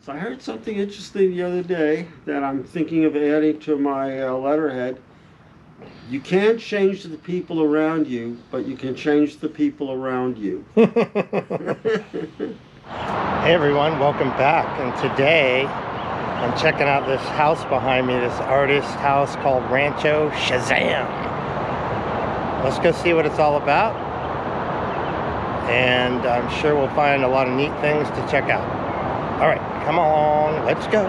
So I heard something interesting the other day that I'm thinking of adding to my letterhead. You can't change the people around you, but you can change the people around you. Hey everyone, welcome back. And today I'm checking out this house behind me, this artist house called Rancho Shazam. Let's go see what it's all about. And I'm sure we'll find a lot of neat things to check out. All right, come on, let's go.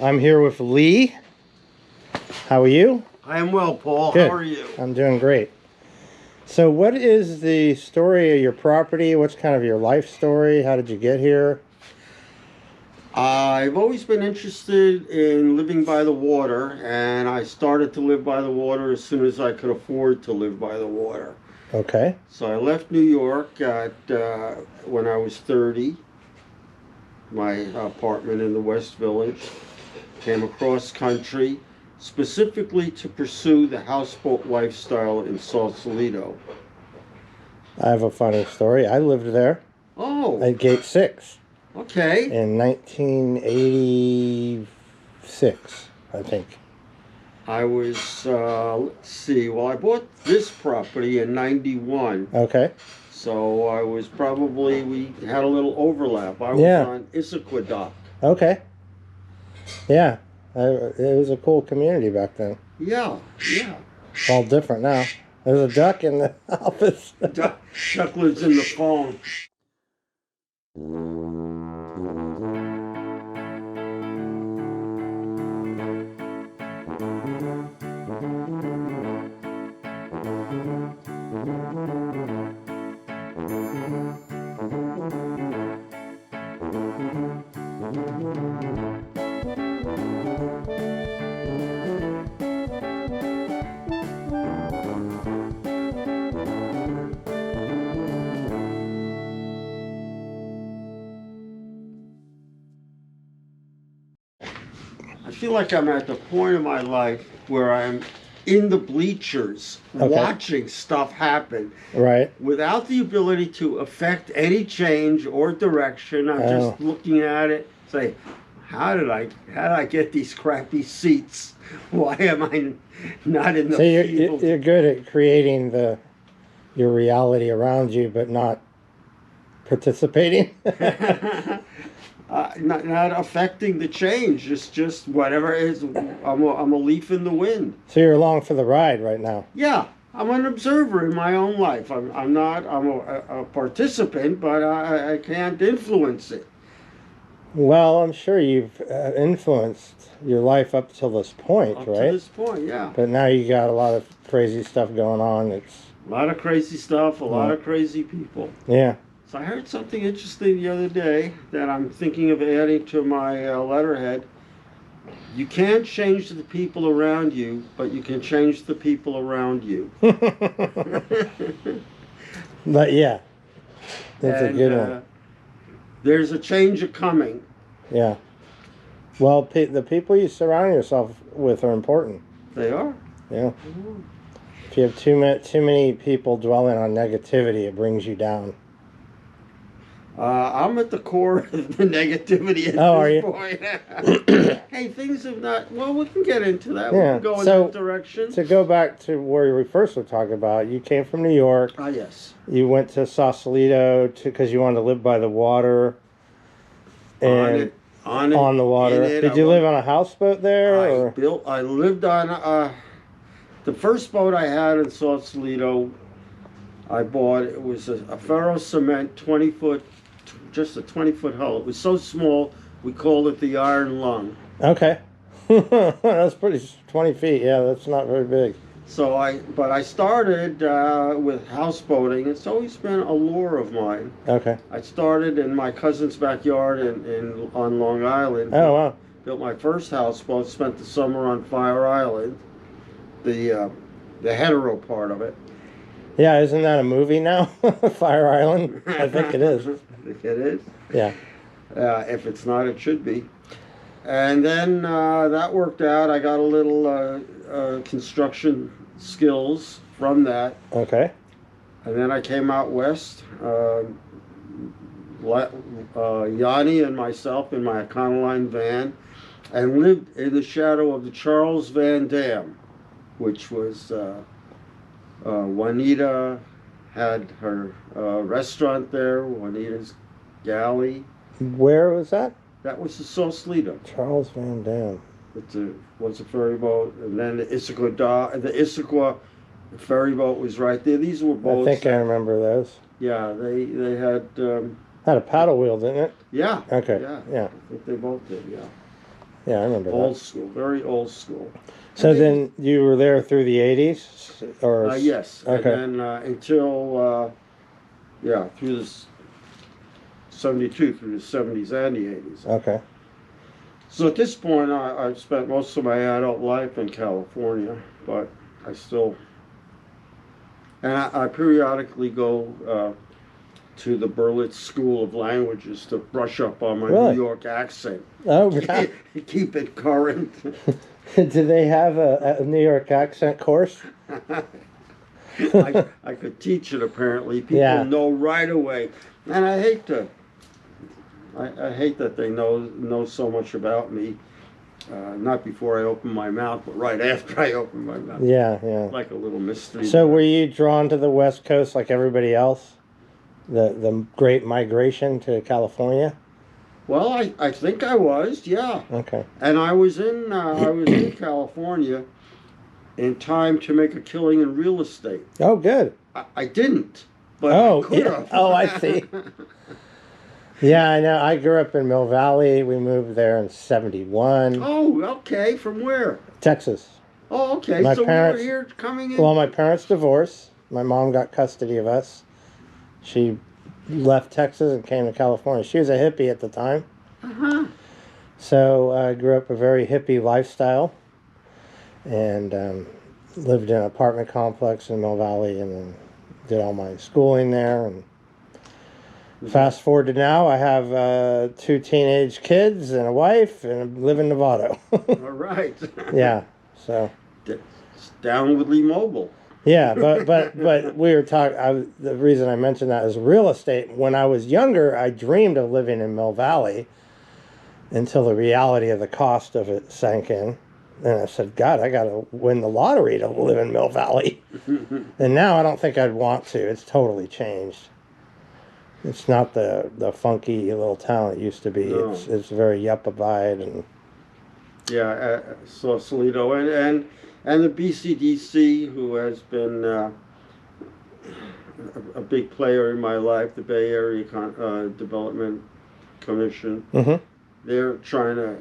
I'm here with Lee. How are you? I am well, Paul. Good. How are you? I'm doing great. So what is the story of your property? What's kind of your life story? How did you get here? I've always been interested in living by the water, and I started to live by the water as soon as I could afford to live by the water. Okay. So I left New York when I was 30, my apartment in the West Village, came across country, specifically to pursue the houseboat lifestyle in Sausalito. I have a funny story. I lived there Oh, at Gate 6 okay. in 1986, I think. I was, let's see, well, I bought this property in 91. Okay. So I was probably, we had a little overlap. I was on Issaquah. Okay. Yeah. It was a cool community back then. Yeah, yeah. It's all different now. There's a duck in the office. Duck lives in the phone. I feel like I'm at the point of my life where I'm in the bleachers watching stuff happen. Right. Without the ability to affect any change or direction. I'm just looking at it, say, how did I get these crappy seats? Why am I not in the field? You're good at creating your reality around you, but not participating. Not affecting the change. It's just whatever it is. I'm a leaf in the wind. So you're along for the ride right now. Yeah, I'm an observer in my own life. I'm a participant, but I can't influence it. Well, I'm sure you've influenced your life up till this point, Up right? to this point, yeah. But now you got a lot of crazy stuff going on. It's A lot of crazy stuff, a lot of crazy people. Yeah. So I heard something interesting the other day that I'm thinking of adding to my letterhead. You can't change the people around you, but you can change the people around you. But yeah, that's a good one. There's a change coming. Yeah. Well, the people you surround yourself with are important. They are. Yeah. If you have too many people dwelling on negativity, it brings you down. I'm at the core of the negativity at this point. Hey, things have not... Well, we can get into that. Yeah. We can go in that direction. To go back to where we first were talking about, you came from New York. Ah, yes. You went to Sausalito because you wanted to live by the water. And on the water. Did you live on a houseboat there? I lived on... the first boat I had in Sausalito, I bought, it was a ferro cement 20-foot, just a 20-foot hull. It was so small, we called it the Iron Lung. Okay. That's pretty, 20 feet, yeah, that's not very big. So I started with houseboating. It's always been a lure of mine. Okay. I started in my cousin's backyard on Long Island. Oh, wow. Built my first houseboat, spent the summer on Fire Island, the hetero part of it. Yeah, isn't that a movie now? Fire Island? I think it is. I think it is. Yeah. If it's not, it should be. And then that worked out. I got a little construction skills from that. Okay. And then I came out west, Yanni and myself in my Econoline van, and lived in the shadow of the Charles Van Dam, which was Juanita had her restaurant there, Juanita's Galley. Where was that? That was the Sausalito. Charles Van Dam. Was a ferry boat, and then the Issaquah ferry boat was right there. These were boats. I think I remember those. Yeah, they had. Had a paddle wheel, didn't it? Yeah. Okay. Yeah. I think they both did. Yeah. Yeah, I remember Old that. school, very old school. So then you were there through the 80s? Or Yes. Okay. And then until, through the 72, through the 70s and the 80s. Okay. So at this point, I've spent most of my adult life in California, but I still, and I periodically go to the Berlitz School of Languages to brush up on my Really? New York accent. Oh, yeah. Keep it current. Do they have a New York accent course? I could teach it apparently. People know right away. And I hate that they know so much about me. Not before I open my mouth, but right after I open my mouth. Yeah. Like a little mystery. So were you drawn to the West Coast like everybody else? The great migration to California? Well, I think I was, yeah. Okay. And I was in California in time to make a killing in real estate. Oh, good. I didn't, but I could have. Oh, I see. Yeah, I know. I grew up in Mill Valley. We moved there in 71. Oh, okay. From where? Texas. Oh, okay. My So parents- we were here coming in? Well, my parents divorced. My mom got custody of us. She left Texas and came to California. She was a hippie at the time. Uh-huh. So I grew up a very hippie lifestyle and lived in an apartment complex in Mill Valley and then did all my schooling there. And fast forward to now, I have 2 teenage kids and a wife and live in Nevada. All right. Yeah, so. It's downwardly mobile. Yeah, but we were talking. The reason I mentioned that is real estate. When I was younger, I dreamed of living in Mill Valley until the reality of the cost of it sank in. And I said, God, I got to win the lottery to live in Mill Valley. And now I don't think I'd want to. It's totally changed. It's not the funky little town it used to be. No. It's very yuppified and. Yeah, Sausalito and the BCDC, who has been a big player in my life, the Bay Area Development Commission. Mm-hmm. They're trying to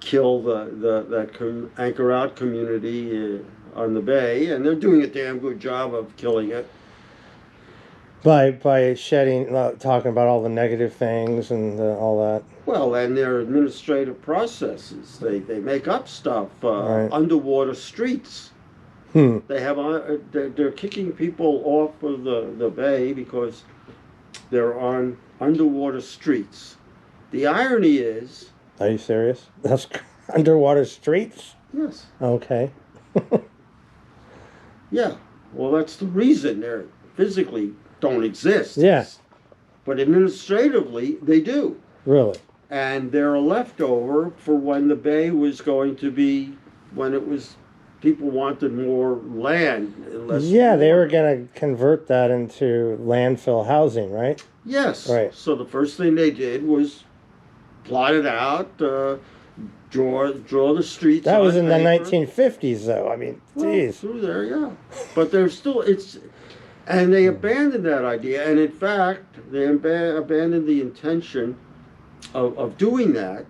kill that anchor out community on the Bay, and they're doing a damn good job of killing it. By shedding, talking about all the negative things and all that. Well, and their administrative processes, they make up stuff. Right. Underwater streets. They have they're kicking people off of the bay because they're on underwater streets. The irony is. Are you serious? That's underwater streets? Yes. Okay. Yeah. Well, that's the reason they're physically don't exist. Yes. But administratively, they do. Really? And they're a leftover for when the bay was going to be, when it was, people wanted more land. And less Yeah, they water. were going to convert that into landfill housing, right? Yes. Right. So the first thing they did was plot it out, draw the streets. That was on in the paper. 1950s, though. I mean, Well, geez. through there, yeah. But there's still, and they abandoned that idea. And in fact, they abandoned the intention of doing that.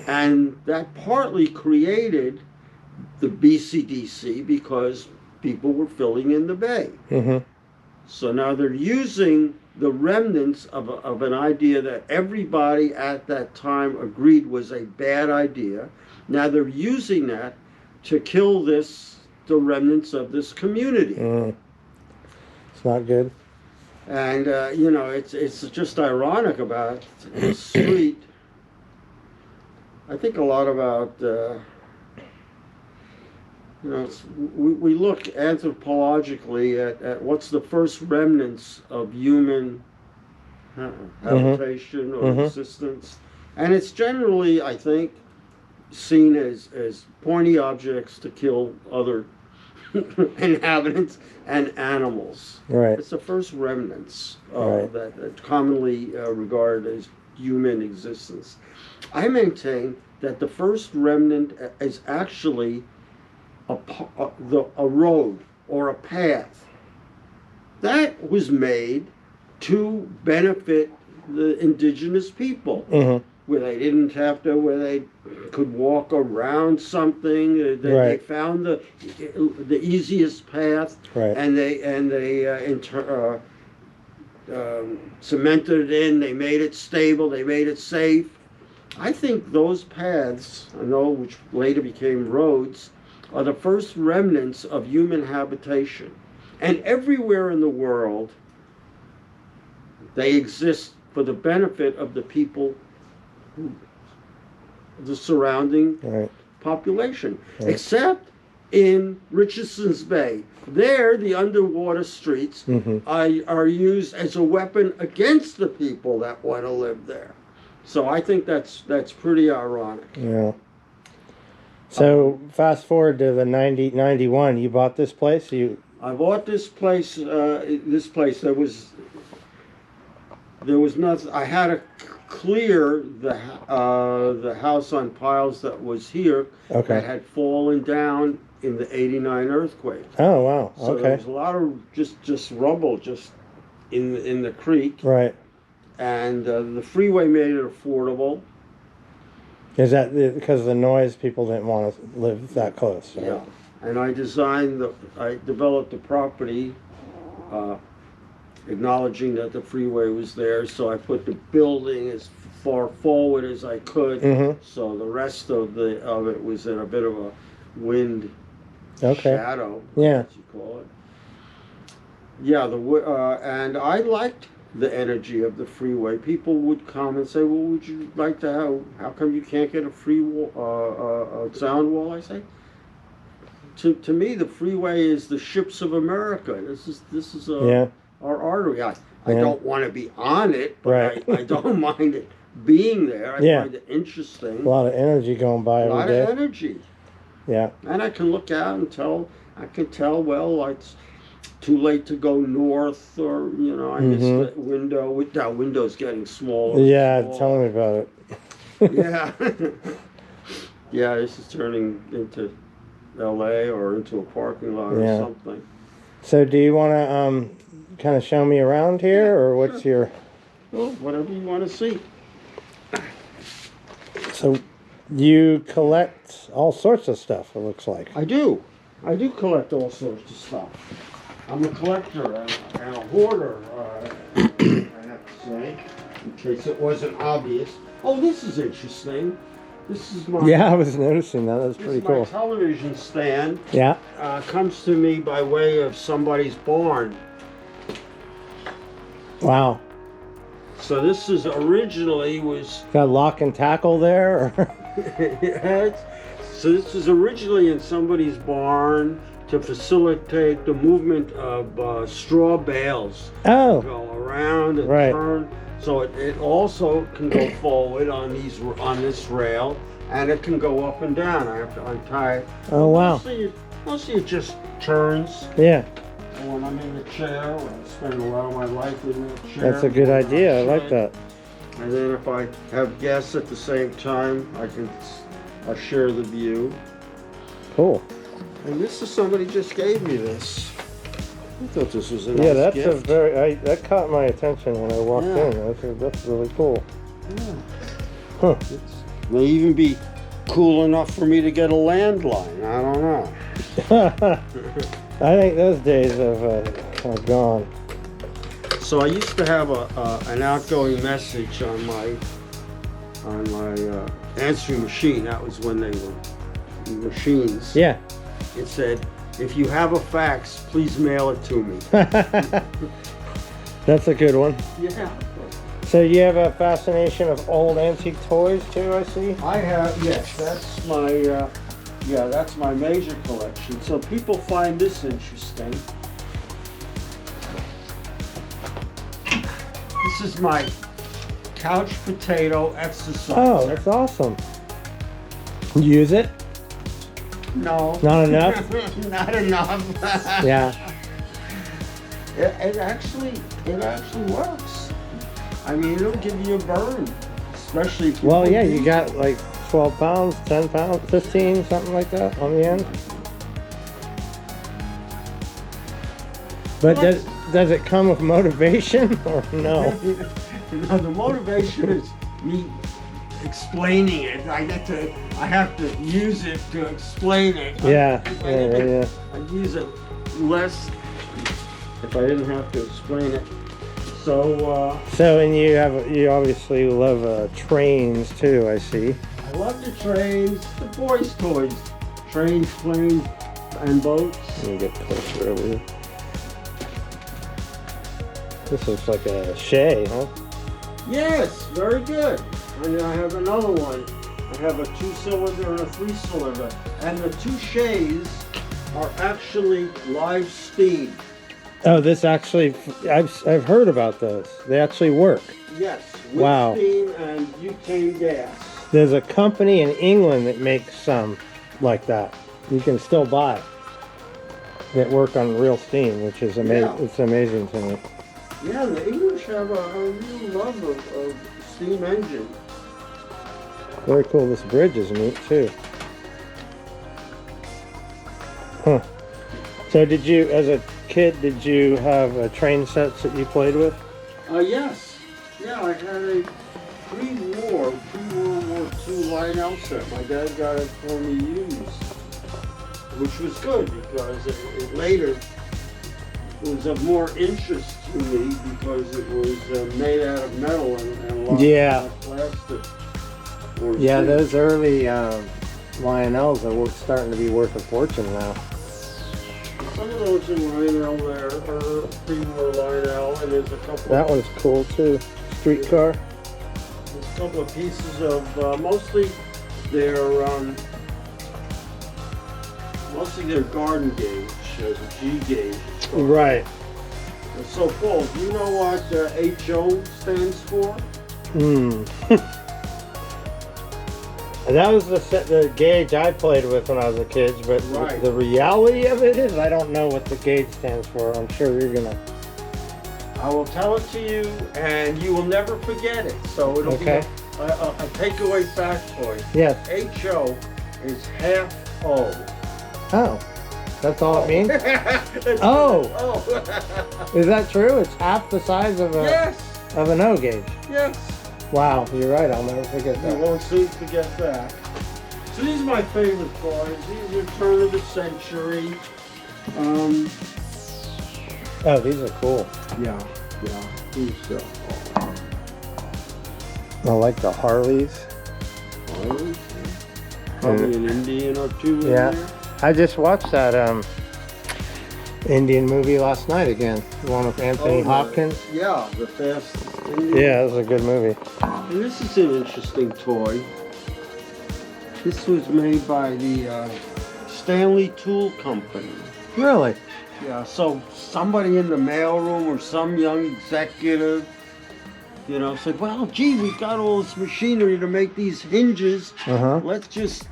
And that partly created the BCDC because people were filling in the bay. Mm-hmm. So now they're using the remnants of an idea that everybody at that time agreed was a bad idea. Now they're using that to kill the remnants of this community. Mm. It's not good. And, it's just ironic about the street. I think a lot about, we look anthropologically at what's the first remnants of human habitation or existence. And it's generally, I think, seen as pointy objects to kill other inhabitants and animals. Right. It's the first remnants Right. that commonly regarded as human existence. I maintain that the first remnant is actually a road or a path that was made to benefit the indigenous people, where they didn't have to, where they could walk around something. They found the easiest path, and they cemented it in. They made it stable. They made it safe. I think those paths, which later became roads, are the first remnants of human habitation. And everywhere in the world, they exist for the benefit of the people, the surrounding population, except in Richardson's Bay. There, the underwater streets are used as a weapon against the people that want to live there. So I think that's pretty ironic. Yeah. So fast forward to the 91. You bought this place. I bought this place. There was nothing. I had to clear the house on piles that was here that had fallen down in the '89 earthquake. Oh wow! So there was a lot of just rubble just in the creek. Right. And the freeway made it affordable. Is that because of the noise? People didn't want to live that close. Right? Yeah. And I developed the property, acknowledging that the freeway was there. So I put the building as far forward as I could. So the rest of it was in a bit of a wind shadow. Yeah. As you call it. Yeah. And I liked the energy of the freeway. People would come and say, "Well, would you like to have? How come you can't get a free sound wall?" I say, to me, the freeway is the ships of America. This is our artery. I don't want to be on it, but I don't mind it being there. I find it interesting. A lot of energy going by every day. A lot of energy. Yeah. And I can look out and tell. I can tell. Well, it's too late to go north, or I missed the window. That window's getting smaller. Yeah, tell me about it. Yeah. Yeah, this is turning into LA or into a parking lot or something. So do you want to kind of show me around here, or what's your... Well, whatever you want to see. So you collect all sorts of stuff, it looks like. I do collect all sorts of stuff. I'm a collector and a hoarder, I have to say, in case it wasn't obvious. Oh, this is interesting. This is my... Yeah, I was noticing that. That's pretty cool. My television stand. Yeah. Comes to me by way of somebody's barn. Wow. So this is originally was... Got lock and tackle there? Yeah, so this was originally in somebody's barn to facilitate the movement of straw bales. Oh. Go around and turn. So it also can go forward on this rail, and it can go up and down. I have to untie it. Oh wow! Mostly it just turns. Yeah. And when I'm in the chair, I spend a lot of my life in the chair. That's a good idea. I like that. And then if I have guests at the same time, I'll share the view. Cool. And this is somebody just gave me this. I thought this was a nice that's gift. that caught my attention when I walked in. That's really cool. Yeah. Huh. It may even be cool enough for me to get a landline. I don't know. I think those days are gone. So I used to have an outgoing message on my answering machine. That was when they were machines. Yeah. It said, "If you have a fax, please mail it to me." That's a good one. Yeah. So you have a fascination of old antique toys too, I see? I have, yes. That's my major collection. So people find this interesting. This This is my couch potato exercise. Oh, that's awesome. You use it? No. Not enough? Not enough. Yeah. It actually works. I mean, it'll give you a burn, especially if you Well, put yeah, these- you got like 12 pounds, 10 pounds, 15, something like that on the end. But does it come with motivation or no? No, the motivation is me explaining it. I have to use it to explain it. Yeah, yeah. I'd use it less if I didn't have to explain it. So, So, and you obviously love trains too, I see. I love the trains, the boys' toys. Trains, planes, and boats. Let me get closer over here. This looks like a Shay, huh? Yes, very good. And I have another one. I have a 2-cylinder and a 3-cylinder. And the two Shays are actually live steam. Oh, this actually, I've heard about those. They actually work. Yes, with Wow. steam and butane gas. There's a company in England that makes some like that. You can still buy that work on real steam, which is amazing. Yeah. It's amazing to me. Yeah, the English have a real love of steam engine. Very cool. This bridge is neat too. Huh. So did you, as a kid, did you have train sets that you played with? Yes. Yeah, I had a pre-World War II Lionel set. My dad got it for me used, which was good because it later was of more interest to me because it was made out of metal and a lot of plastic. Yeah, those early Lionels are starting to be worth a fortune now. Some of those in Lionel there are pre-war Lionel, and there's a couple. That one's cool too. Streetcar. There's a couple of pieces of mostly their garden gauge, the G gauge. Right. So, Paul, do you know what HO stands for? That was the gauge I played with when I was a kid, but Right. the reality of it is I don't know what the gauge stands for. I'm sure you're gonna. I will tell it to you, and you will never forget it. So it'll Okay. be a takeaway factoid. Yes. HO is half O. Oh, that's all it means. It's Oh. Oh. Is that true? It's half the size of Yes. an O gauge. Yes. Wow, you're right. I'll never forget You that. won't soon forget that. So these are my favorite toys. These are turn of the century. Oh, these are cool. Yeah. These I like the Harleys. Probably an Indian or two in Yeah. there. I just watched that Indian movie last night again. The one with Anthony Hopkins. Yeah, the Fast Indian. Yeah, it was a good movie. And this is an interesting toy. This was made by the Stanley Tool Company. Really? Yeah, so somebody in the mailroom or some young executive, said, well, gee, we've got all this machinery to make these hinges. Uh-huh. Let's just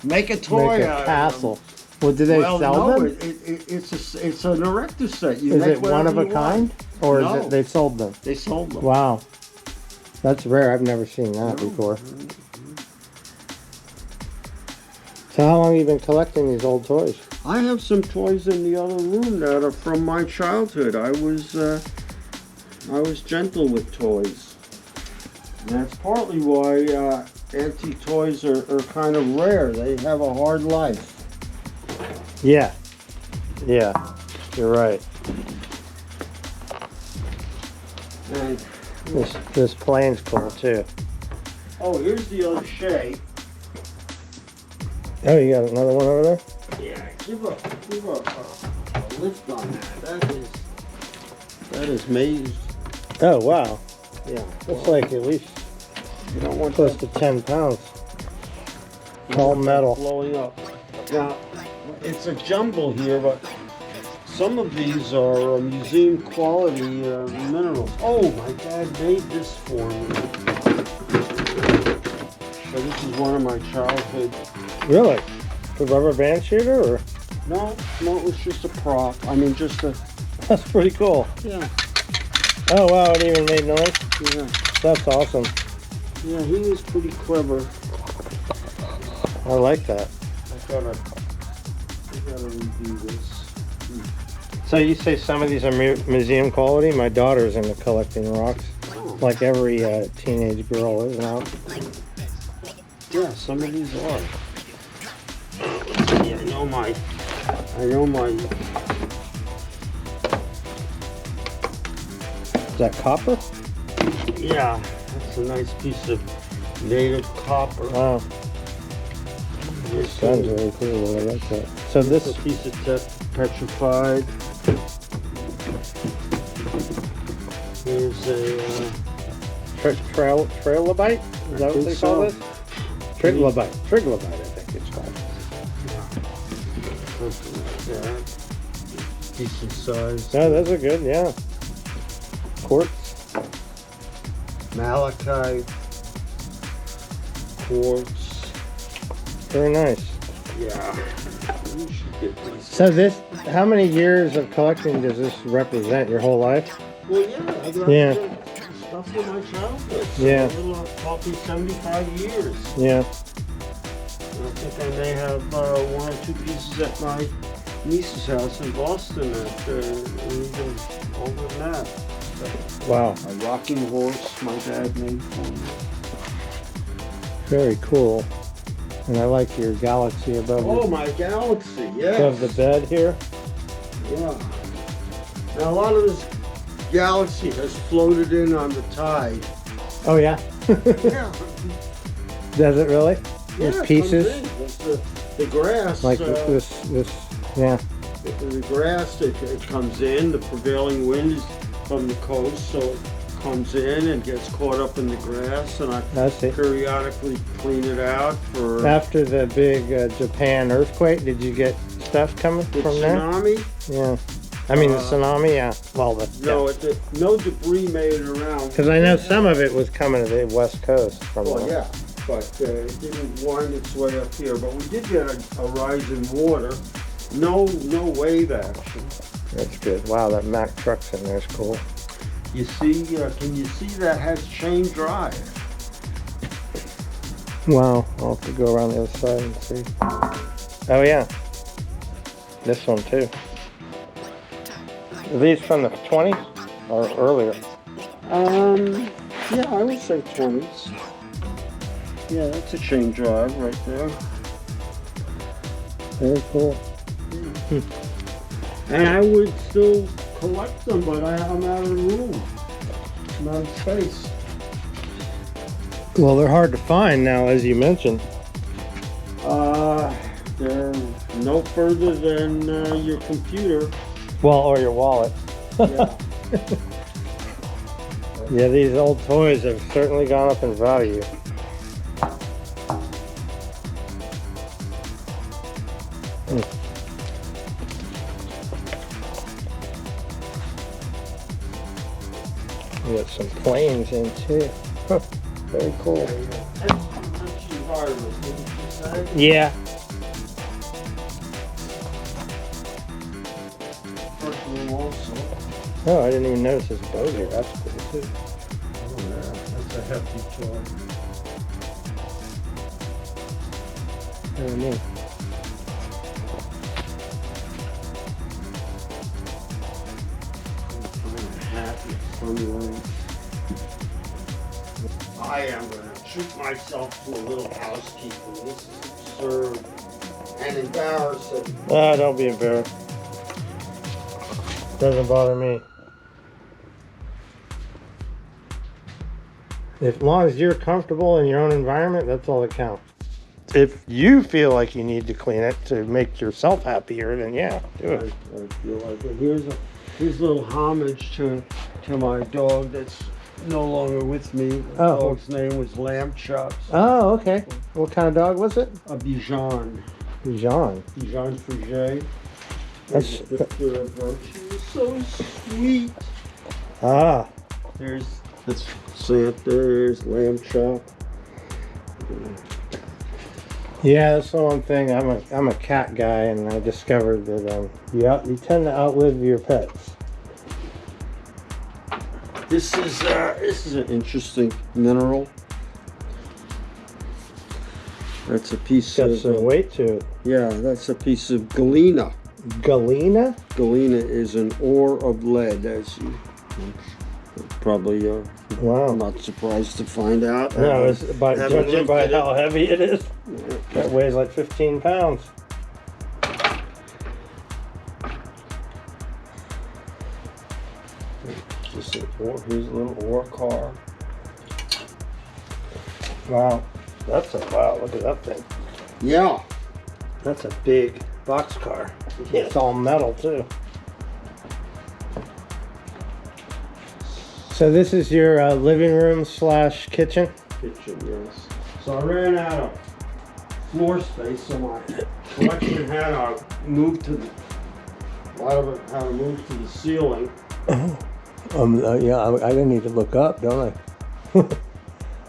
make a toy Make a out of castle. Well, do they them. sell No, them? it's an erector set. You Is make it one of whatever a you kind? want. Or is No. it they sold them? They sold them. Wow. That's rare. I've never seen that before. So how long have you been collecting these old toys? I have some toys in the other room that are from my childhood. I was gentle with toys. And that's partly why antique toys are kind of rare. They have a hard life. Yeah. Yeah. You're right. And, This plane's cool too. oh, here's the other Shay. Oh, you got another one over there? Yeah, give a lift on that. That is amazing. Oh, wow. Yeah. Looks like at least You don't want close to 10 pounds. All metal. blowing up. Now, it's a jumble here, but some of these are museum quality minerals. Oh, my dad made this for me. So this is one of my childhood. Really? The rubber band shooter, or? No, it was just a prop. I mean, just a. That's pretty cool. Yeah. Oh wow, it even made noise? Yeah. That's awesome. Yeah, he was pretty clever. I like that. I gotta review this. So you say some of these are museum quality? My daughter's into collecting rocks. Oh. Like every teenage girl is now. Yeah, some of these are. Yeah, I know my. Is that copper? Yeah, that's a nice piece of native copper. Wow. This Sounds really cool. I like that. So this a piece of petrified. Here's a trilobite? Is that what they call this? Trilobite. Trilobite, I think it's called. Something like that. Decent size. No, those are good, yeah. Quartz. Malachite. Quartz. Very nice. Yeah. You should get these. So this, how many years of collecting does this represent? Your whole life? Well, yeah. I got Yeah. stuff from my childhood. So Yeah. A little, probably 75 years. Yeah. And I think I may have one or two pieces at my niece's house in Boston that even older than that. Wow. A rocking horse my dad made for me. Very cool. And I like your galaxy above, Oh, my galaxy, yes. above the bed here. Yeah. Now, a lot of this galaxy has floated in on the tide. Oh yeah? Yeah. Does it really? There's Yeah, it pieces? comes in. It's the grass. Like this, yeah. The grass, it comes in. The prevailing wind is from the coast, so it comes in and gets caught up in the grass, and I see. periodically clean it out for After the big Japan earthquake, did you get stuff coming the from there? tsunami. Yeah. I mean the tsunami, yeah. Well, No debris made it around. because I know some of it was coming to the west coast from Well, there. yeah, but it didn't wind its way up here. But we did get a rise in water. No wave action. That's good. Wow, that Mack truck's in there is cool. You see, can you see that has chain drive? Wow, I'll have to go around the other side and see. Oh yeah, this one too. Are these from the 20s or earlier? Yeah, I would say 20s. Yeah, that's a chain drive right there. Very cool. And I would still collect them, but I'm out of room. I'm out of space. Well, they're hard to find now, as you mentioned. They're no further than your computer. Well, or your wallet. Yeah. Yeah, these old toys have certainly gone up in value. We got some planes in too. Huh, very cool. Yeah. Oh, I didn't even notice this boat here. That's cool too. Oh yeah, that's a hefty toy. Very neat. I am going to treat myself to a little housekeeping. This is absurd and embarrassing. Ah, don't be embarrassed. Doesn't bother me. As long as you're comfortable in your own environment, that's all that counts. If you feel like you need to clean it to make yourself happier, then yeah, do it. I feel like it. Here's a little homage to my dog that's no longer with me. The dog's name was Lamb Chops. Oh, okay. What kind of dog was it? A Bichon. Jean. Bichon Frigé. There's a picture of her. She was so sweet. Ah, There's Santa. There's lamb chop. yeah, that's the one thing. I'm a cat guy, and I discovered that you tend to outlive your pets. This is an interesting mineral. That's a piece Got of some weight to it. yeah. That's a piece of galena. Galena? Galena is an ore of lead, as you probably Wow. not surprised to find out. No, it's Haven't judging by looked at how heavy it is. it. That weighs like 15 pounds. Just an ore. Here's a little ore car. Wow. Wow, look at that thing. Yeah. That's a big box car. It's all metal too. So this is your living room slash kitchen? Kitchen, yes. So I ran out of floor space, so my collection had to move to a lot of it had to move to the ceiling. Yeah, I didn't need to look up, don't I?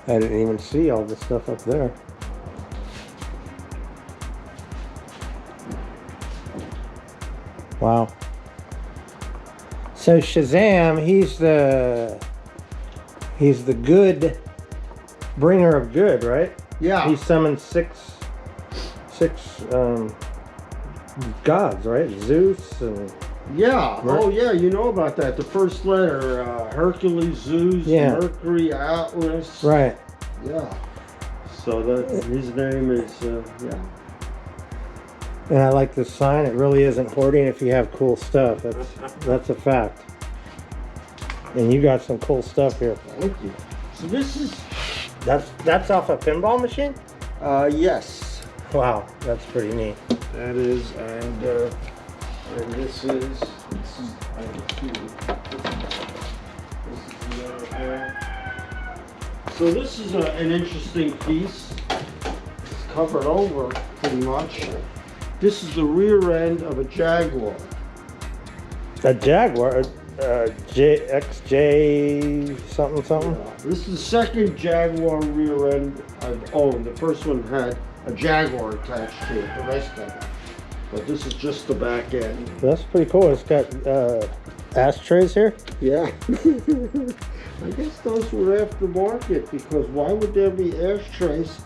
I didn't even see all the stuff up there. Wow. So Shazam, he's the good bringer of good, right? Yeah. He summoned six gods, right? Zeus and Yeah. Oh, yeah. You know about that. The first letter: Hercules, Zeus, Yeah. Mercury, Atlas. right. Yeah. So his name is yeah. And I like this sign. It really isn't hoarding if you have cool stuff. That's a fact. And you got some cool stuff here. Thank you. So this is That's off a pinball machine? yes. Wow, that's pretty neat. That is, and this is I have two. This is the other half. So this is an interesting piece. It's covered over pretty much. This is the rear end of a Jaguar. A Jaguar? XJ something? This is the second Jaguar rear end I've owned. The first one had a Jaguar attached to it, the rest of it. But this is just the back end. That's pretty cool. It's got ashtrays here? Yeah. I guess those were aftermarket, because why would there be ashtrays?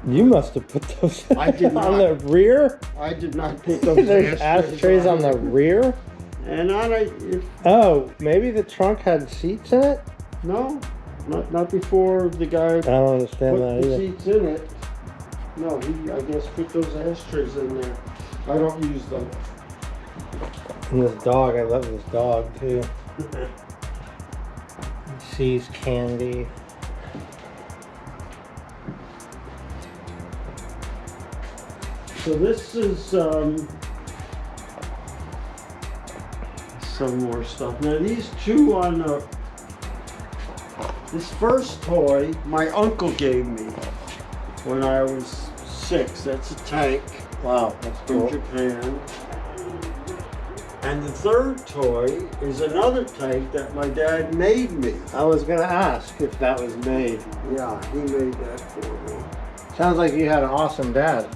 You must have put those I did on not. the rear? I did not put those There's ashtrays on the rear? And Oh, maybe the trunk had seats in it? no, not before the guy I don't understand put that the either. seats in it. No, he, I guess, put those ashtrays in there. I don't use them. And this dog, I love this dog too. He sees candy. So this is some more stuff. Now these two on this first toy my uncle gave me when I was 6. That's a tank. Wow, that's From cool. Japan. And the third toy is another tank that my dad made me. I was gonna ask if that was made. Yeah, he made that for me. Sounds like you had an awesome dad.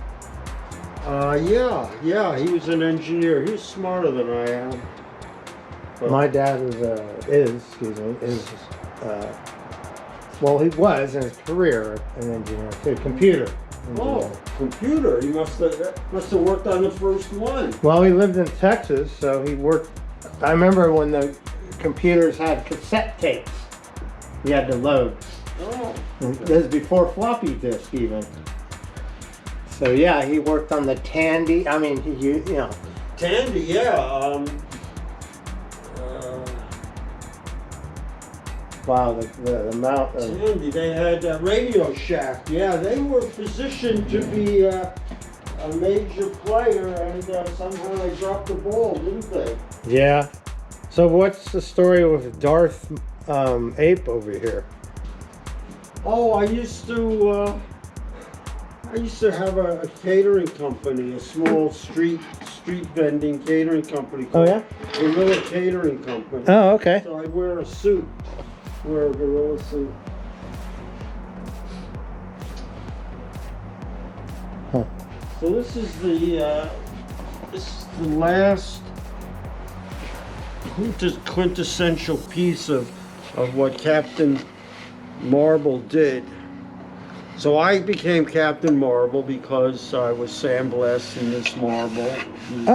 Yeah, he was an engineer. He was smarter than I am. But My dad well, he was in his career an engineer too, computer engineer. oh, computer. He must have worked on the first one. Well, he lived in Texas, so he worked. I remember when the computers had cassette tapes. You had to load. Oh. This is before floppy disk even. So yeah, he worked on the Tandy. I mean, you know. Tandy, yeah. Wow, the amount of. Tandy, they had Radio Shack. Yeah, they were positioned to be a major player, and somehow they dropped the ball, didn't they? Yeah. So what's the story with Darth Ape over here? Oh, I used to have a catering company, a small street street vending catering company Oh, called yeah? Gorilla Catering Company. Oh, okay. So I'd wear a suit, wear a gorilla suit. Huh. So this is the last quintessential piece of what Captain Marble did. So I became Captain Marble because I was sandblasting this marble, these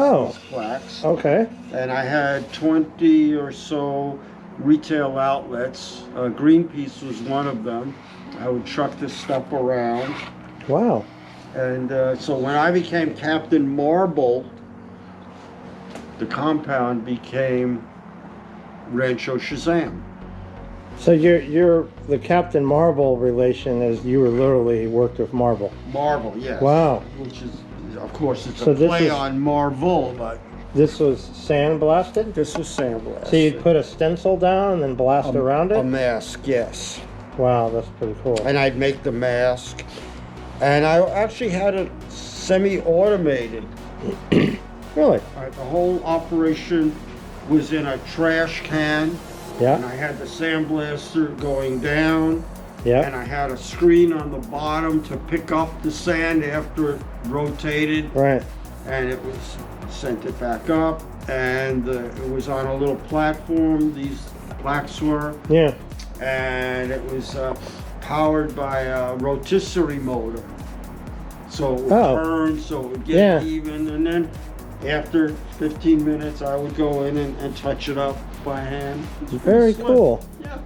plaques. Okay. And I had 20 or so retail outlets. Greenpeace was one of them. I would truck this stuff around. Wow. And so when I became Captain Marble, the compound became Rancho Shazam. So you're the Captain Marble relation is you were literally worked with marble. Marble, yes. Wow. Which is, of course, it's So a this play is- on Marvel, but This was sandblasted? this was sandblasted. So you'd put a stencil down and then blast around A it? mask, yes. Wow, that's pretty cool. And I'd make the mask. And I actually had it semi-automated. Really? The whole operation was in a trash can. And Yeah. I had the sandblaster going down. And Yeah. I had a screen on the bottom to pick up the sand after it rotated. Right. And it was sent it back up. And it was on a little platform, these plaques were. Yeah. And it was powered by a rotisserie motor. So it would turn, so it would get even. And then after 15 minutes, I would go in and touch it up by hand. Very cool. Yeah.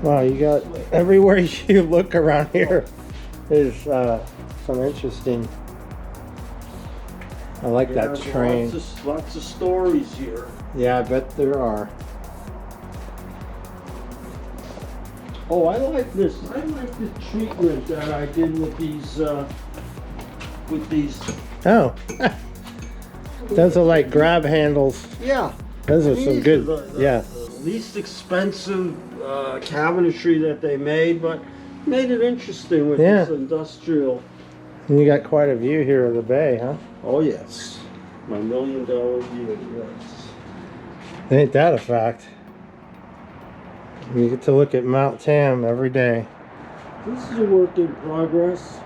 Wow, you got everywhere you look around here is some interesting. I like that there's train. Lots of stories here. Yeah, I bet there are. Oh, I like this. I like the treatment that I did with these. Oh, those are like grab handles. Yeah. Those are These some good. the least expensive cabinetry that they made, but made it interesting with this industrial. And you got quite a view here of the bay, huh? Oh yes, my $1 million view. Yes. Ain't that a fact? You get to look at Mount Tam every day. This is a work in progress.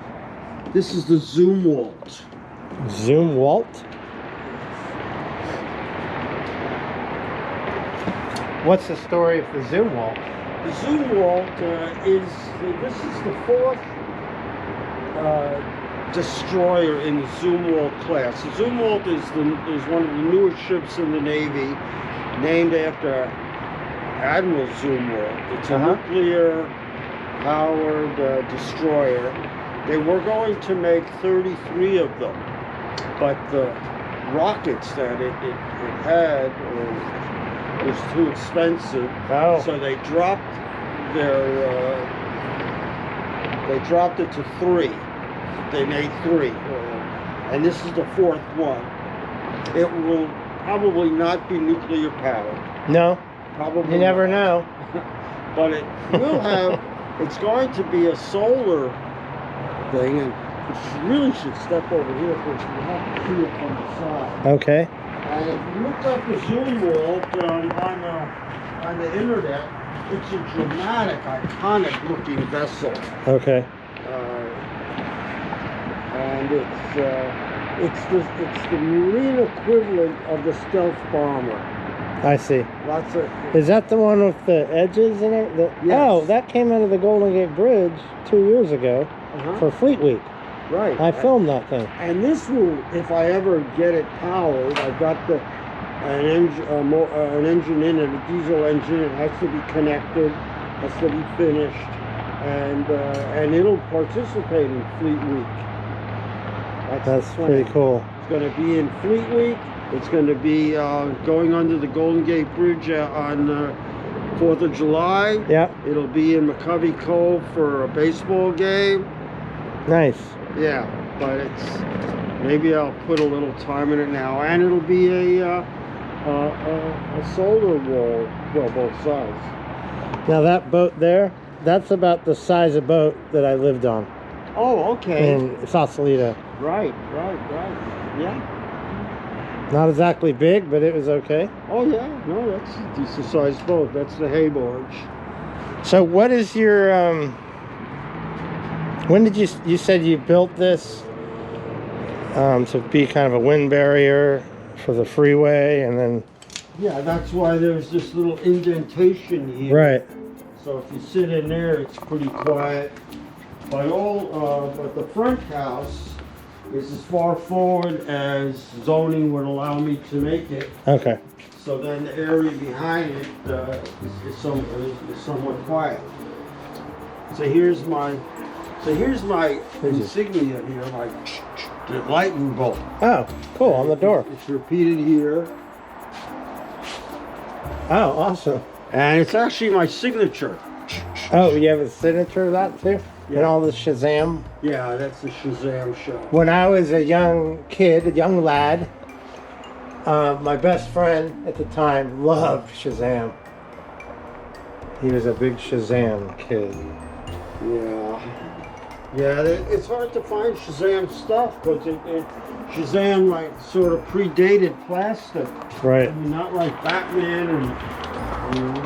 This is the Zoom Walt. Zoom Walt? What's the story of the Zoom Walt? The Zoom Walt this is the fourth destroyer in the Zoom Walt class. The Zoom Walt is one of the newest ships in the Navy, named after Admiral Zoom Walt. It's a nuclear-powered destroyer. They were going to make 33 of them, but the rockets that it had was too expensive. Oh. So they dropped it to 3. They made 3, and this is the 4th one. It will probably not be nuclear powered. No. Probably. You never know. But it will have. It's going to be a solar thing, and you really should step over here because you have to see it from the side. Okay. And if you look up the Zoom Walt on the internet, it's a dramatic, iconic looking vessel. Okay. And it's the marine equivalent of the stealth bomber. I see. Lots of. Is that the one with the edges in it? Yes. Oh, that came out of the Golden Gate Bridge 2 years ago for Fleet Week. Right. I filmed that thing. And this will, if I ever get it powered, I've got an engine in it, a diesel engine. It has to be connected, has to be finished, and it'll participate in Fleet Week. That's pretty cool. It's going to be in Fleet Week. It's going to be going under the Golden Gate Bridge on 4th of July. Yeah. It'll be in McCovey Cove for a baseball game. Nice. Yeah, but maybe I'll put a little time in it now, and it'll be a solar wall, well, both sides. Now that boat there, that's about the size of boat that I lived on. Oh, okay. in Sausalito. Right. Yeah. Not exactly big, but it was okay. Oh, yeah. No, that's a decent sized boat. That's the hay barge. So what is your, when did you said you built this to be kind of a wind barrier for the freeway, and then... Yeah, that's why there's this little indentation here. Right. So if you sit in there, it's pretty quiet. But the front house is as far forward as zoning would allow me to make it. Okay. So then the area behind it is somewhat quiet. So here's my insignia here, my the lightning bolt. Oh, cool, on the door. It's repeated here. Oh, awesome. And it's actually my signature. Oh, you have a signature of that too? Yeah. And all the Shazam? Yeah, that's the Shazam show. When I was a young kid, a young lad, my best friend at the time loved Shazam. He was a big Shazam kid. Yeah. Yeah, it's hard to find Shazam stuff because Shazam like sort of predated plastic. Right. I mean, not like Batman and a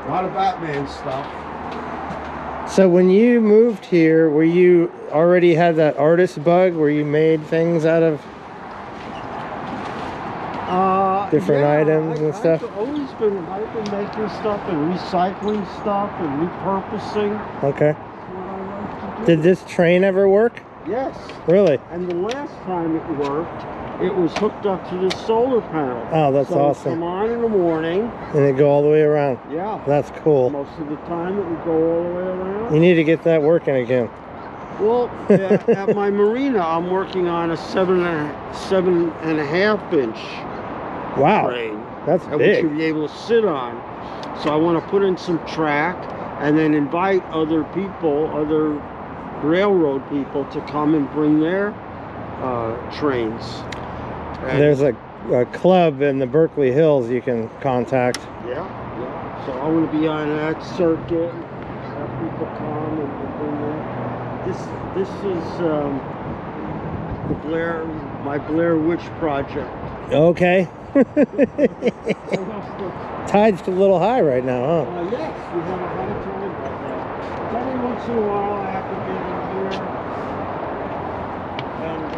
lot of Batman stuff. So when you moved here, were you already had that artist bug where you made things out of different items and stuff? I've been making stuff and recycling stuff and repurposing. Okay. That's what I like to do. Did this train ever work? Yes. Really? And the last time it worked, it was hooked up to the solar panel. Oh, that's so awesome. Come on in the morning. And it go all the way around. Yeah. That's cool. Most of the time it would go all the way around. You need to get that working again. Well, at my marina, I'm working on a 7.5 inch Wow. train. That's Which big. you'll be able to sit on. So I want to put in some track and then invite other people, other railroad people to come and bring their trains. And There's a club in the Berkeley Hills you can contact. yeah. So I want to be on that circuit, have people come and bring them. This is my Blair Witch project. Okay. Tide's a little high right now, huh? Yes, we have a high tide right now. Every once in a while I have to get in here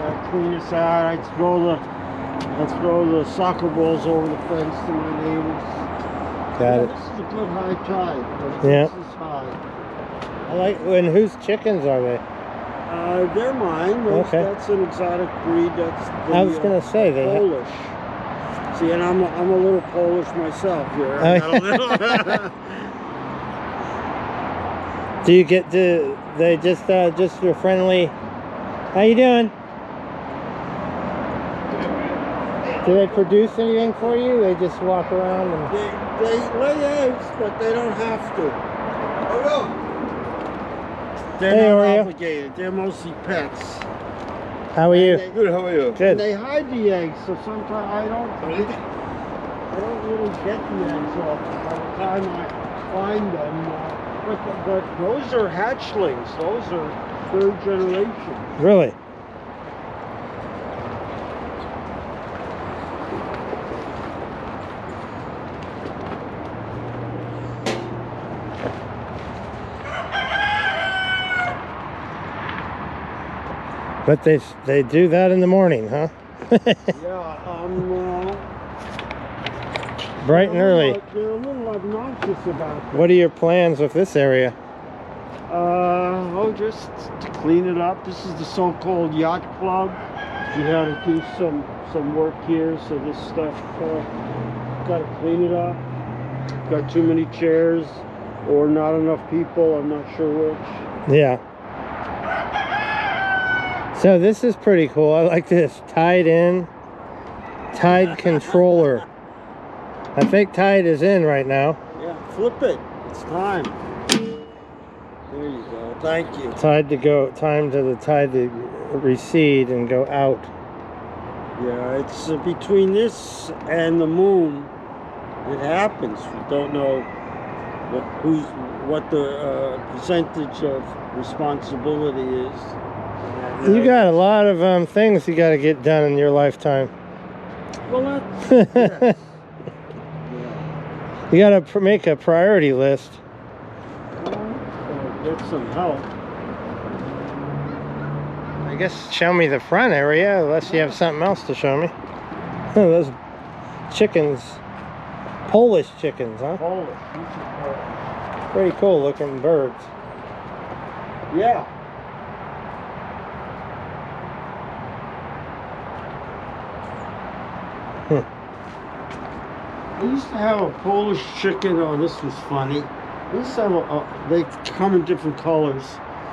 and clean this out. I throw the soccer balls over the fence to my neighbors. Got it. This is a good high tide. Yeah. This is high. I like. And whose chickens are they? They're mine. Okay. That's an exotic breed. That's the, I was gonna say they. Polish. See, and I'm a little Polish myself here. I got a little. Do you get to? They just your friendly. How you doing? Do they produce anything for you? They just walk around and... They lay eggs, but they don't have to. Oh no! They're not obligated. They're mostly pets. How are you? Good, how are you? Good. And they hide the eggs, so sometimes I don't really get the eggs off by the time I find them. But those are hatchlings. Those are third generation. Really? But they do that in the morning, huh? Yeah, bright and early. They're a little obnoxious about that. What are your plans with this area? Just to clean it up. This is the so-called yacht club. We had to do some work here, so this stuff got to clean it up. Got too many chairs, or not enough people. I'm not sure which. Yeah. So this is pretty cool. I like this. Tide controller. I think tide is in right now. Yeah, flip it. It's time. There you go. Thank you. Time to the tide to recede and go out. Yeah, it's between this and the moon. It happens. We don't know what the percentage of responsibility is. You got a lot of things you got to get done in your lifetime. Well, that's... yes. You got to make a priority list. Get some help. I guess show me the front area, unless you have something else to show me. Those chickens, Polish chickens, huh? Polish. Pretty cool looking birds. Yeah. I used to have a Polish chicken. Oh, this was funny. I used to have they come in different colors.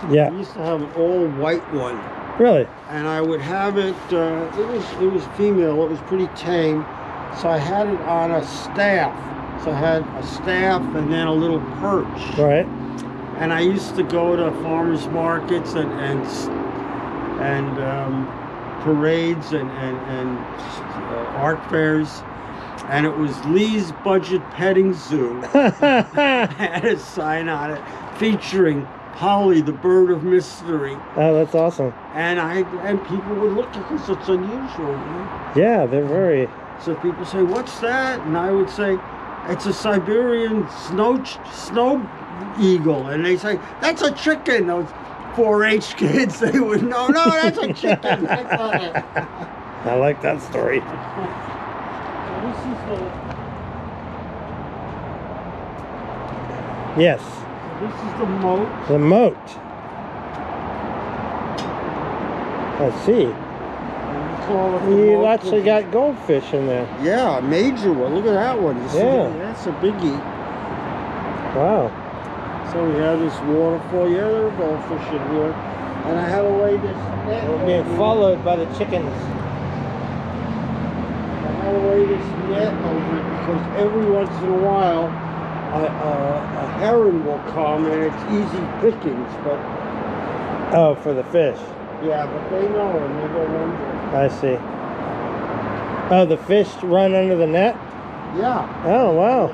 Yeah. I used to have an all white one. Really? And I would have it, it was female, it was pretty tame. So I had it on a staff. So I had a staff and then a little perch. Right. And I used to go to farmers markets and parades and art fairs. And it was Lee's Budget Petting Zoo. I had a sign on it featuring Polly, the bird of mystery. Oh, that's awesome. And people would look at this, it's unusual. You know? Yeah, they're very... So people say, what's that? And I would say, it's a Siberian snow eagle. And they say, that's a chicken. Those 4-H kids, they would know, no, that's a chicken. That's not it. I like that story. This is Yes. This is the moat. The moat. Let's see. You actually got goldfish in there. Yeah, a major one. Look at that one. You see Yeah. that's a biggie. Wow. So we have this waterfall. Yeah, there are goldfish in here. And I had to lay this net. We're being followed by the chickens. I had to lay this net over it because every once in a while a heron will come and it's easy pickings, but Oh, for the fish. yeah, but they know and they go under. I see. Oh, the fish run under the net? Yeah. Oh, wow.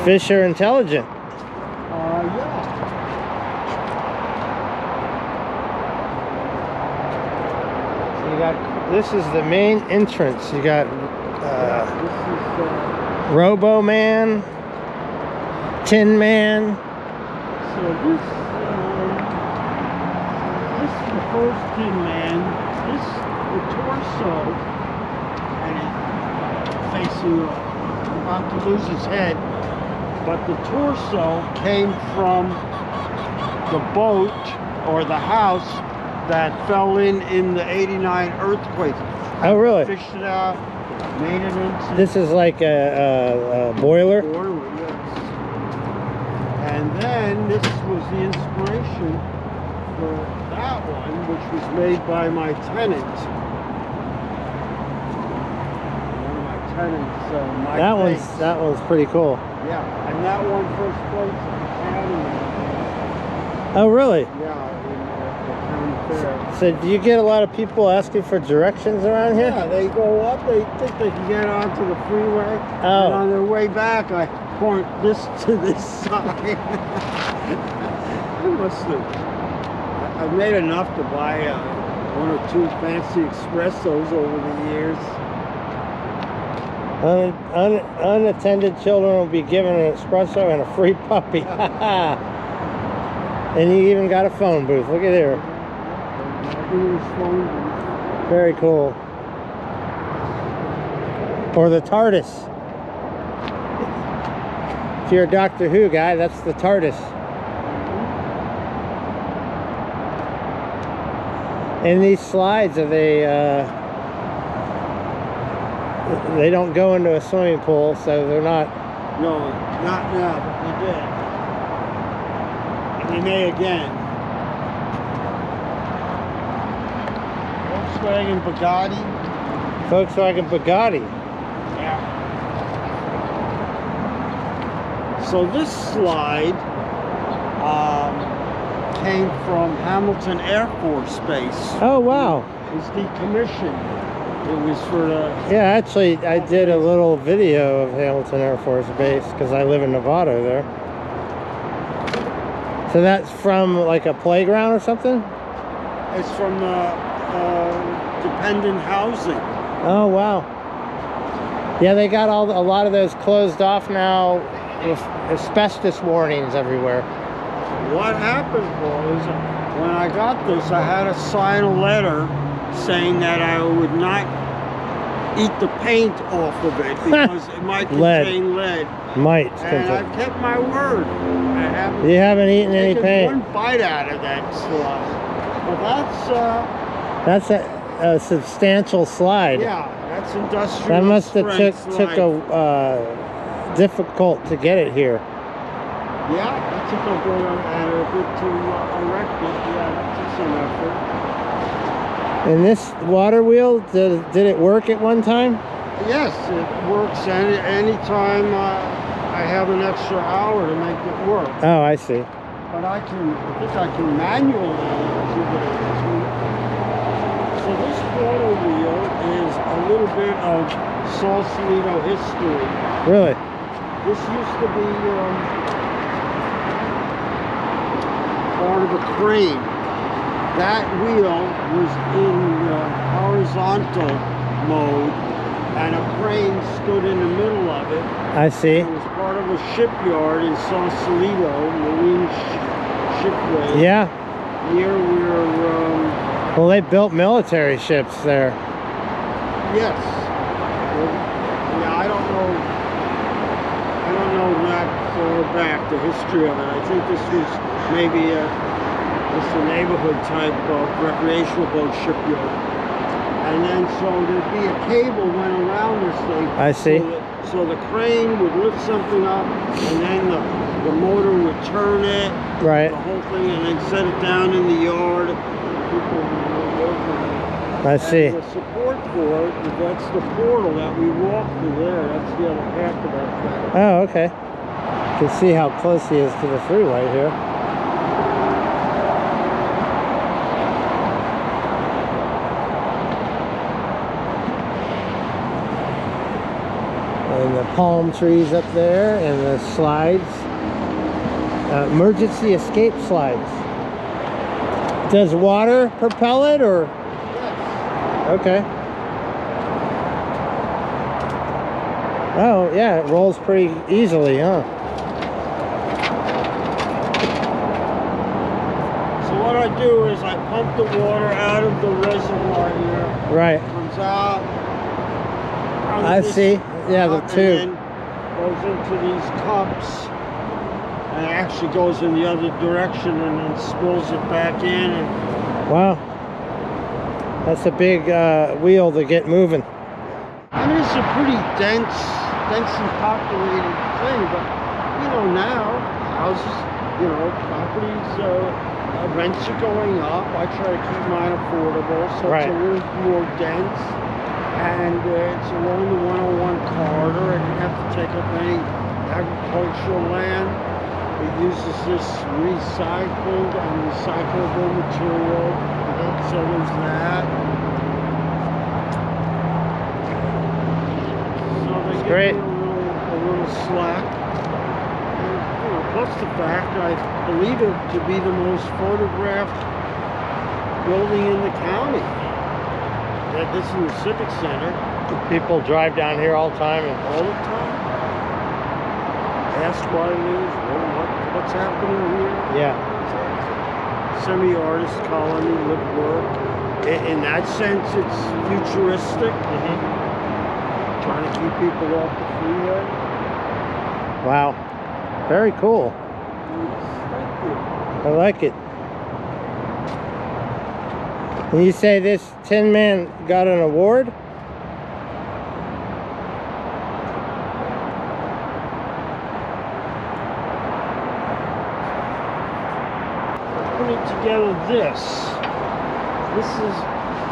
Fish are intelligent. Yeah. So you got, this is the main entrance. You got Robo Man, Tin Man. So this is the first Tin Man. This the torso, and it's facing about to lose his head. But the torso came from the boat or the house that fell in the '89 earthquake. Oh, really? Fished it out, made it into This is like a boiler? boiler, yes. And then this was the inspiration for that one, which was made by my tenant. One of my tenants, Mike Bates. That one's pretty cool. Yeah, and that one first place at the county. Oh, really? Yeah, in the county fair. So do you get a lot of people asking for directions around here? Yeah, they go up, they think they can get onto the freeway. Oh. And on their way back, I point this to this side. I must have. I've made enough to buy 1 or 2 fancy espressos over the years. Unattended children will be given an espresso and a free puppy. And you even got a phone booth. Look at here. Very cool. Or the TARDIS. If you're a Doctor Who guy, that's the TARDIS. And these slides are they don't go into a swimming pool, so they're not. No, not now, but they did. And they may again. Volkswagen Bugatti. Volkswagen Bugatti. Yeah. So this slide came from Hamilton Air Force Base. Oh, wow. It was decommissioned. It was for the... Yeah, actually, I did a little video of Hamilton Air Force Base because I live in Nevada there. So that's from like a playground or something? It's from the dependent housing. Oh, wow. Yeah, they got a lot of those closed off now with asbestos warnings everywhere. What happened was, when I got this, I had to sign a letter saying that I would not eat the paint off of it because it might contain lead. Might. And I've kept my word. I haven't. You haven't eaten any paint. One bite out of that slide. But that's a substantial slide. Yeah, that's industrial. That must have took a difficult to get it here. Yeah, that took a bit to erect it. Yeah, that took some effort. And this water wheel, did it work at one time? Yes, it works anytime I have an extra hour to make it work. Oh, I see. But I think I can manually do it. So this water wheel is a little bit of Sausalito history. Really? This used to be part of a crane. That wheel was in horizontal mode, and a crane stood in the middle of it. I see. It was part of a shipyard in Sausalito, Marine Shipway. Yeah. Near where... well, they built military ships there. Yes. Well, yeah, I don't know that far back, the history of it. I think this was maybe just a neighborhood type of recreational boat shipyard. And then so there'd be a cable went around this thing. I see. So the crane would lift something up, and then the motor would turn it. Right. The whole thing, and then set it down in the yard. People would work on it. I see. And the support for it, that's the portal that we walk through there. That's the other half of that thing. Oh, okay. You can see how close he is to the freeway here. And the palm trees up there, and the slides. Emergency escape slides. Does water propel it, or? Yes. Okay. Oh, yeah, it rolls pretty easily, huh? So what I do is I pump the water out of the reservoir here. Right. It comes out. I see. Yeah, the tube. And then goes into these cups. And it actually goes in the other direction and then spills it back in. And wow. That's a big wheel to get moving. I mean, it's a pretty densely populated thing, but you know, now houses, you know, properties, rents are going up. I try to keep mine affordable, so right. It's a little more dense, and it's along the 101 corridor. I didn't have to take up any agricultural land. It uses this recycled and recyclable material, so there's that. Great. A little slack. And, you know, plus the fact I believe it to be the most photographed building in the county. This is in the Civic Center. People drive down here all the time. All the time. Ask what it is, what's happening here. Yeah. Semi-artist colony, live work. In that sense, it's futuristic. Trying to keep people off the freeway. Wow. Very cool. Thank you. I like it. And you say this Tin Man got an award? Putting together this. This is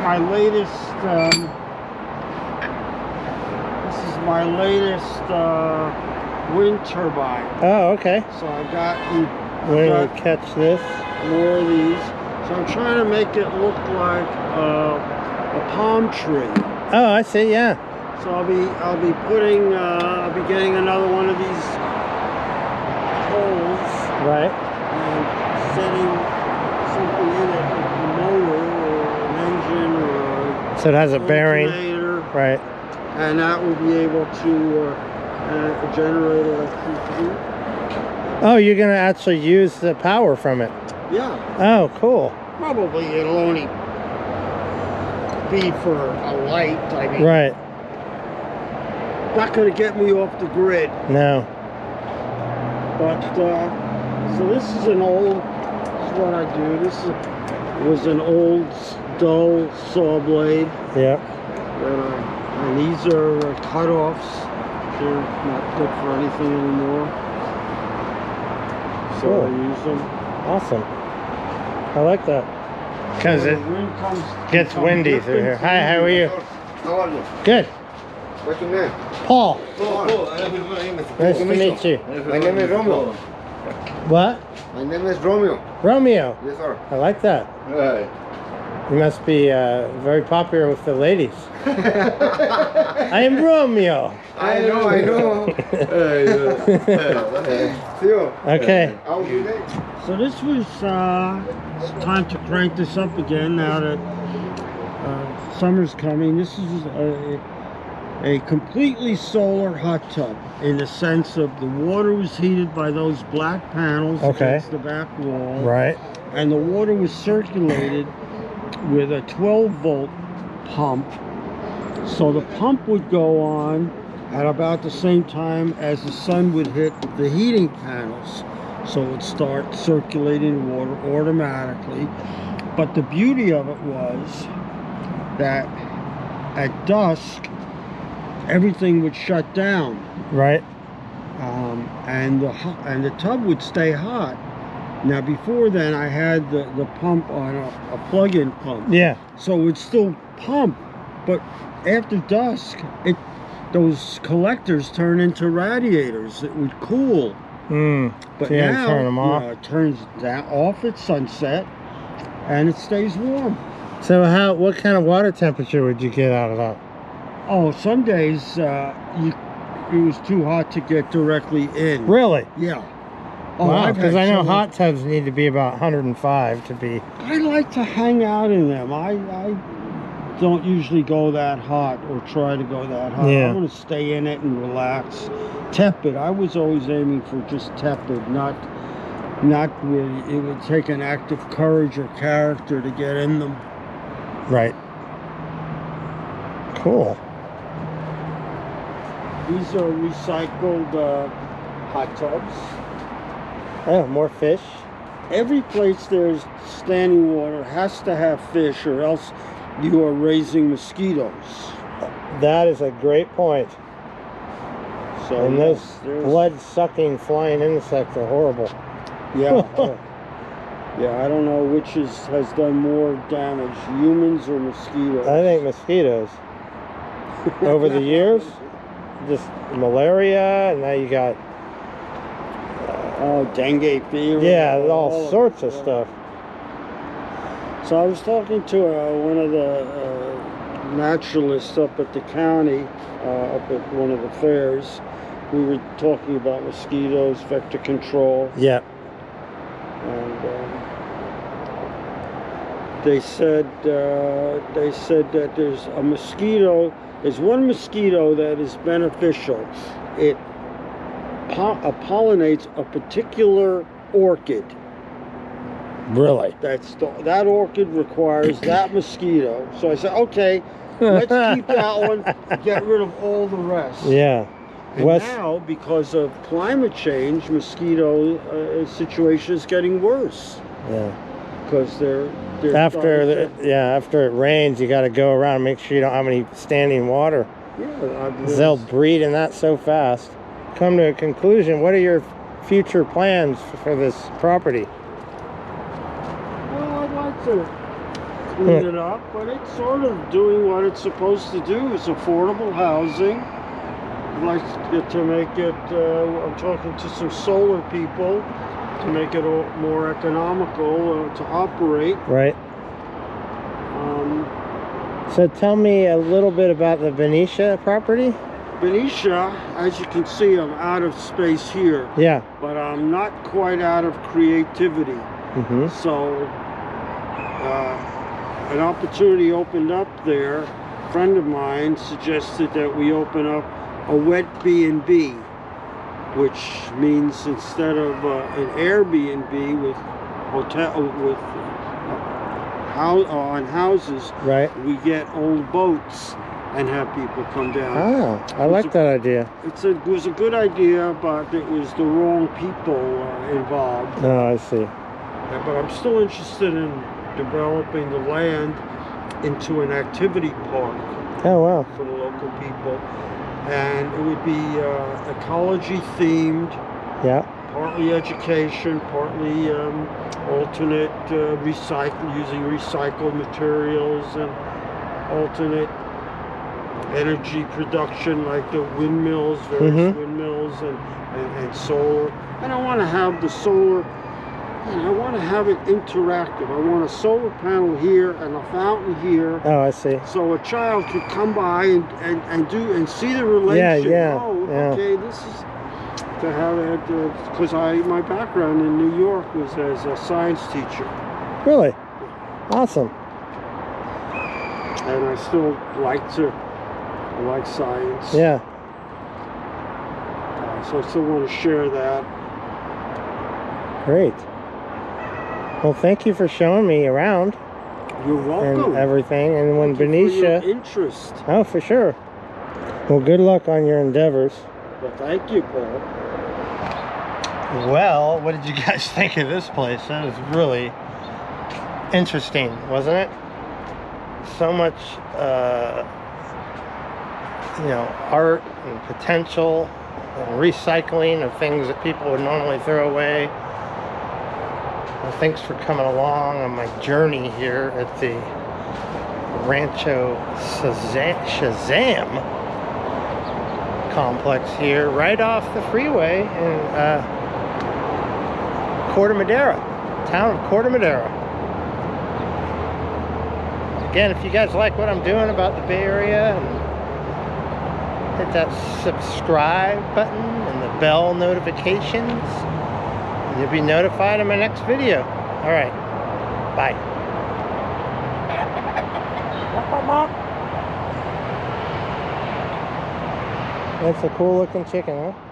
my latest wind turbine. Oh, okay. So I've got We're going to catch this. more of these. So I'm trying to make it look like a palm tree. Oh, I see, yeah. So I'll be getting another one of these poles Right. and setting something in it, a motor or an engine or So it has a bearing, alternator, right? and that will be able to generate electricity. Oh, you're gonna actually use the power from it. Yeah, Oh, cool. probably it'll only be for a light. I mean, Right. not going to get me off the grid. No. But so this is an old. This is what I do. This was an old dull saw blade. Yeah. And these are cutoffs. They're not good for anything anymore. So Cool. I use them. Awesome. I like that. Because When it the wind gets comes windy dripping through here. Hi, how are you? How are you? Good. What's your name? Paul. Nice to Nice meet you. My name is Romeo. What? My name is Romeo. Romeo. Yes, sir. I like that. Right. You must be very popular with the ladies. I am Romeo. I know. See you. Okay. How are you today? So this was it's time to crank this up again now that summer's coming. This is a completely solar hot tub in the sense of the water was heated by those black panels against the back wall. Right. And the water was circulated with a 12-volt pump. So the pump would go on at about the same time as the sun would hit the heating panels. So it would start circulating water automatically. But the beauty of it was that at dusk, everything would shut down. Right. And the tub would stay hot. Now before then, I had the pump on a plug-in pump. Yeah. So it would still pump, but after dusk, those collectors turn into radiators. It would cool. But So you had to now turn them off. it turns off at sunset, and it stays warm. So what kind of water temperature would you get out of that? Oh, some days it was too hot to get directly in. Really? Yeah. Wow, I've because had I know some- hot tubs need to be about 105 to be. I like to hang out in them. I don't usually go that hot or try to go that hot. Yeah. I want to stay in it and relax. Tepid. I was always aiming for just tepid, not where it would take an act of courage or character to get in them. Right. Cool. These are recycled hot tubs. Oh, more fish. Every place there's standing water has to have fish, or else you are raising mosquitoes. That is a great point. So And those there's- blood-sucking flying insects are horrible. Yeah. Yeah, I don't know which has done more damage, humans or mosquitoes. I think mosquitoes. Over the years, just malaria, and now you got dengue fever. all sorts of stuff. So I was talking to one of the naturalists up at the county, up at one of the fairs. We were talking about mosquitoes, vector control, Yeah. and they said that there's one mosquito that is beneficial. It pollinates a particular orchid. Really? That orchid requires that mosquito. So I said, okay, let's keep that one, get rid of all the rest. Yeah. And now, because of climate change, mosquito situation is getting worse. Yeah. Because they're After it rains, you got to go around and make sure you don't have any standing water. They'll breed in that so fast. Come to a conclusion. What are your future plans for this property? Well, I'd like to clean it up, but it's sort of doing what it's supposed to do. It's affordable housing. I'd like to make it, I'm talking to some solar people to make it more economical to operate. Right. So tell me a little bit about the Benicia property. Benicia, as you can see, I'm out of space here. Yeah. But I'm not quite out of creativity. Mm-hmm. So an opportunity opened up there. A friend of mine suggested that we open up a wet B&B, which means instead of an Airbnb with on houses, Right. we get old boats and have people come down. Ah, I like that idea. It was a good idea, but it was the wrong people involved. Oh, I see. But I'm still interested in developing the land into an activity park Oh, wow. for the local people. And it would be ecology themed, Yeah. partly education, partly alternate using recycled materials and alternate energy production, like the windmills, various windmills and solar. And I want to have the solar, and I want to have it interactive. I want a solar panel here and a fountain here. Oh, I see. So a child could come by and see the relation. Yeah. Okay, this is to have it, because my background in New York was as a science teacher. Really? Awesome. And I still like science. Yeah. So I still want to share that. Great. Well, thank you for showing me around You're welcome. and everything. And when Thank you for your Benicia... interest. Oh, for sure. Well, good luck on your endeavors. Well, thank you, Paul. Well, what did you guys think of this place? That was really interesting, wasn't it? So much, art and potential and recycling of things that people would normally throw away. Well, thanks for coming along on my journey here at the Rancho Shazam complex here, right off the freeway in Corte Madera, town of Corte Madera. Again, if you guys like what I'm doing about the Bay Area, hit that subscribe button and the bell notifications, and you'll be notified of my next video. All right, bye. That's a cool looking chicken, huh?